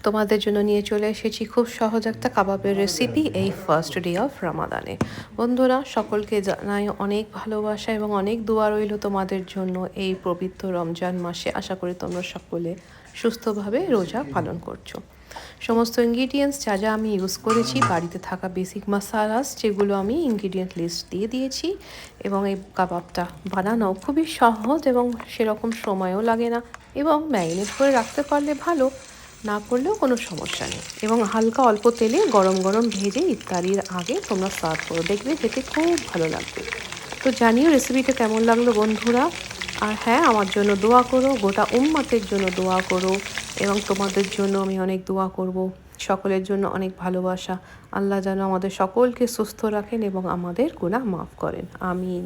তোমাদের জন্য নিয়ে চলে এসেছি খুব সহজ একটা কাবাবের রেসিপি এই ফার্স্ট ডে অফ রামাদানে। বন্ধুরা, সকলকে জানাই অনেক ভালোবাসা এবং অনেক দোয়া রইল তোমাদের জন্য এই পবিত্র রমজান মাসে। আশা করি তোমরা সকলে সুস্থভাবে রোজা পালন করছো। সমস্ত ইনগ্রিডিয়েন্টস যা যা আমি ইউজ করেছি, বাড়িতে থাকা বেসিক মশালাস যেগুলো আমি ইনগ্রিডিয়েন্ট লিস্ট দিয়ে দিয়েছি। এবং এই কাবাবটা বানানো খুবই সহজ এবং সেরকম সময়ও লাগে না, এবং ম্যারিনেট করে রাখতে পারলে ভালো, না করলেও কোনো সমস্যা নেই। এবং হালকা অল্প তেলে গরম গরম ভেজে ইফতারির আগে তোমরা সার্ভ করো, দেখবে খেতে খুব ভালো লাগবে। তো জানিও রেসিপিটা কেমন লাগলো বন্ধুরা। আর হ্যাঁ, আমার জন্য দোয়া করো, গোটা উম্মাতের জন্য দোয়া করো, এবং তোমাদের জন্য আমি অনেক দোয়া করব। সকলের জন্য অনেক ভালোবাসা। আল্লাহ যেন আমাদের সকলকে সুস্থ রাখেন এবং আমাদের গুনাহ মাফ করেন। আমিন।